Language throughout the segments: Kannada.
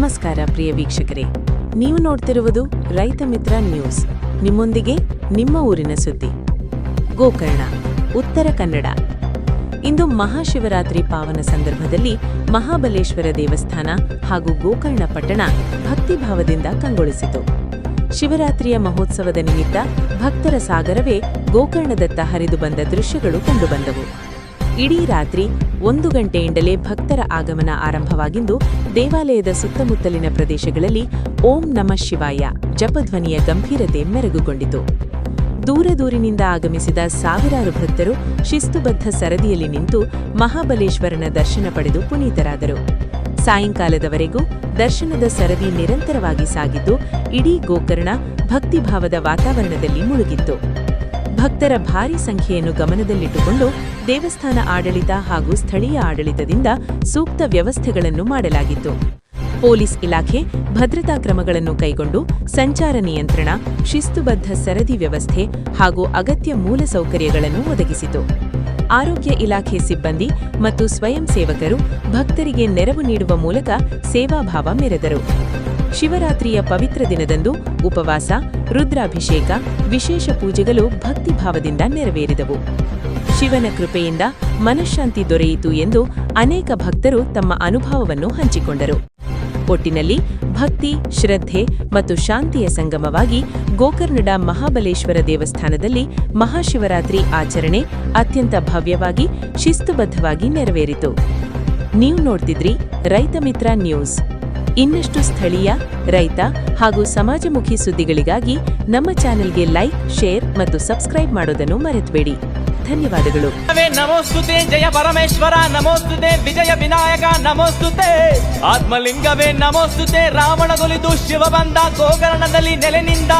ನಮಸ್ಕಾರ ಪ್ರಿಯ ವೀಕ್ಷಕರೇ, ನೀವು ನೋಡ್ತಿರುವುದು ರೈತ ಮಿತ್ರ ನ್ಯೂಸ್. ನಿಮ್ಮೊಂದಿಗೆ ನಿಮ್ಮ ಊರಿನ ಸುದ್ದಿ. ಗೋಕರ್ಣ, ಉತ್ತರ ಕನ್ನಡ. ಇಂದು ಮಹಾಶಿವರಾತ್ರಿ ಪಾವನ ಸಂದರ್ಭದಲ್ಲಿ ಮಹಾಬಲೇಶ್ವರ ದೇವಸ್ಥಾನ ಹಾಗೂ ಗೋಕರ್ಣ ಪಟ್ಟಣ ಭಕ್ತಿಭಾವದಿಂದ ಕಂಗೊಳಿಸಿತು. ಶಿವರಾತ್ರಿಯ ಮಹೋತ್ಸವದ ನಿಮಿತ್ತ ಭಕ್ತರ ಸಾಗರವೇ ಗೋಕರ್ಣದತ್ತ ಹರಿದು ಬಂದ ದೃಶ್ಯಗಳು ಕಂಡುಬಂದವು. ಇಡೀ ರಾತ್ರಿ 1 ಗಂಟೆಯಿಂದಲೇ ಭಕ್ತರ ಆಗಮನ ಆರಂಭವಾಗಿದ್ದು, ದೇವಾಲಯದ ಸುತ್ತಮುತ್ತಲಿನ ಪ್ರದೇಶಗಳಲ್ಲಿ ಓಂ ನಮಃ ಶಿವಾಯ ಜಪಧ್ವನಿಯ ಗಂಭೀರತೆ ಮೆರಗುಗೊಂಡಿತು. ದೂರದೂರಿನಿಂದ ಆಗಮಿಸಿದ ಸಾವಿರಾರು ಭಕ್ತರು ಶಿಸ್ತುಬದ್ಧ ಸರದಿಯಲ್ಲಿ ನಿಂತು ಮಹಾಬಲೇಶ್ವರನ ದರ್ಶನ ಪಡೆದು ಪುನೀತರಾದರು. ಸಾಯಂಕಾಲದವರೆಗೂ ದರ್ಶನದ ಸರದಿ ನಿರಂತರವಾಗಿ ಸಾಗಿದ್ದು, ಇಡೀ ಗೋಕರ್ಣ ಭಕ್ತಿಭಾವದ ವಾತಾವರಣದಲ್ಲಿ ಮುಳುಗಿತ್ತು. ಭಕ್ತರ ಭಾರೀ ಸಂಖ್ಯೆಯನ್ನು ಗಮನದಲ್ಲಿಟ್ಟುಕೊಂಡು ದೇವಸ್ಥಾನ ಆಡಳಿತ ಹಾಗೂ ಸ್ಥಳೀಯ ಆಡಳಿತದಿಂದ ಸೂಕ್ತ ವ್ಯವಸ್ಥೆಗಳನ್ನು ಮಾಡಲಾಗಿತ್ತು. ಪೊಲೀಸ್ ಇಲಾಖೆ ಭದ್ರತಾ ಕ್ರಮಗಳನ್ನು ಕೈಗೊಂಡು ಸಂಚಾರ ನಿಯಂತ್ರಣ, ಶಿಸ್ತುಬದ್ಧ ಸರದಿ ವ್ಯವಸ್ಥೆ ಹಾಗೂ ಅಗತ್ಯ ಮೂಲಸೌಕರ್ಯಗಳನ್ನು ಒದಗಿಸಿತು. ಆರೋಗ್ಯ ಇಲಾಖೆ ಸಿಬ್ಬಂದಿ ಮತ್ತು ಸ್ವಯಂ ಸೇವಕರು ಭಕ್ತರಿಗೆ ನೆರವು ನೀಡುವ ಮೂಲಕ ಸೇವಾಭಾವ ಮೆರೆದರು. ಶಿವರಾತ್ರಿಯ ಪವಿತ್ರ ದಿನದಂದು ಉಪವಾಸ, ರುದ್ರಾಭಿಷೇಕ, ವಿಶೇಷ ಪೂಜೆಗಳು ಭಕ್ತಿಭಾವದಿಂದ ನೆರವೇರಿದವು. ಶಿವನ ಕೃಪೆಯಿಂದ ಮನಃಶಾಂತಿ ದೊರೆಯಿತು ಎಂದು ಅನೇಕ ಭಕ್ತರು ತಮ್ಮ ಅನುಭವವನ್ನು ಹಂಚಿಕೊಂಡರು. ಒಟ್ಟಿನಲ್ಲಿ ಭಕ್ತಿ, ಶ್ರದ್ಧೆ ಮತ್ತು ಶಾಂತಿಯ ಸಂಗಮವಾಗಿ ಗೋಕರ್ಣದ ಮಹಾಬಲೇಶ್ವರ ದೇವಸ್ಥಾನದಲ್ಲಿ ಮಹಾಶಿವರಾತ್ರಿ ಆಚರಣೆ ಅತ್ಯಂತ ಭವ್ಯವಾಗಿ, ಶಿಸ್ತುಬದ್ಧವಾಗಿ ನೆರವೇರಿತು. ನೀವು ನೋಡ್ತಿದ್ರಿ ರೈತ ಮಿತ್ರ ನ್ಯೂಸ್. ಇನ್ನಷ್ಟು ಸ್ಥಳೀಯ, ರೈತ ಹಾಗೂ ಸಮಾಜಮುಖಿ ಸುದ್ದಿಗಳಿಗಾಗಿ ನಮ್ಮ ಚಾನೆಲ್ಗೆ ಲೈಕ್, ಶೇರ್ ಮತ್ತು ಸಬ್ಸ್ಕ್ರೈಬ್ ಮಾಡೋದನ್ನು ಮರೆತಬೇಡಿ. ಧನ್ಯವಾದಗಳು. ನಮೋಸ್ತುತೆ ಜಯ ಪರಮೇಶ್ವರ, ನಮೋಸ್ತುತೆ ವಿಜಯ ವಿನಾಯಕ, ನಮೋಸ್ತುತೆ ಆತ್ಮಲಿಂಗವೇ, ನಮೋಸ್ತುತೆ ರಾವಣಗೊಲಿದು ಶಿವ ಬಂದ ಗೋಕರ್ಣದಲ್ಲಿ ನೆಲೆನಿಂದ,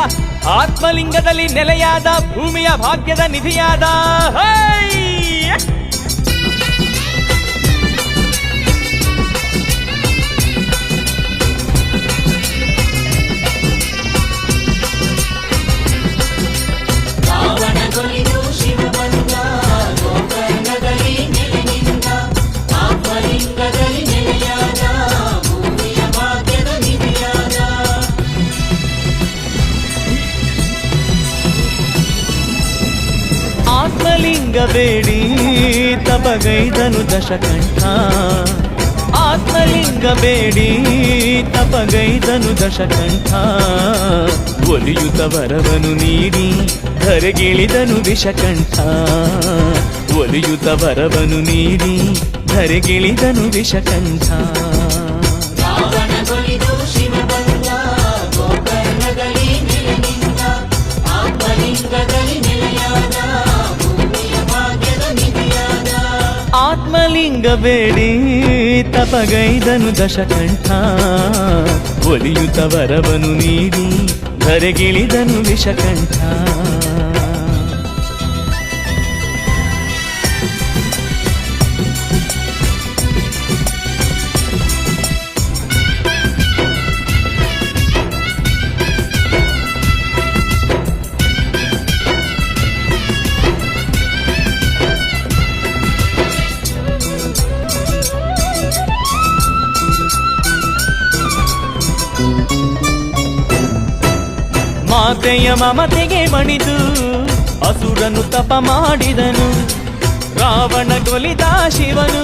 ಆತ್ಮಲಿಂಗದಲ್ಲಿ ನೆಲೆಯಾದ ಭೂಮಿಯ ಭಾಗ್ಯದ ನಿಧಿಯಾದ ಆತ್ಮಲಿಂಗಬೇಡಿ ತಪಗೈದನು ದಶಕಂಠ, ಆತ್ಮಲಿಂಗಬೇಡಿ ತಪಗೈದನು ದಶಕಂಠ, ಒಲಿಯುತ ವರವನು ನೀಡಿ ಧರೆಗಿಳಿದನು ವಿಷಕಂಠ, ಒಲಿಯುತ ವರವನು ನೀಡಿ ಧರೆಗಿಳಿದನು ವಿಷಕಂಠ. ಆತ್ಮಲಿಂಗಬೇಡಿ ತಪಗೈದನು ದಶಕಂಠ, ಒಲಿಯುತ ವರವನು ನೀಡಿ ಧರೆಗಿಳಿದನು ವಿಷಕಂಠ. ಮಾತೆಯ ಮಮತೆಗೆ ಮಣಿದು ಅಸುರನು ತಪ ಮಾಡಿದನು, ರಾವಣಗೊಲಿದ ಶಿವನು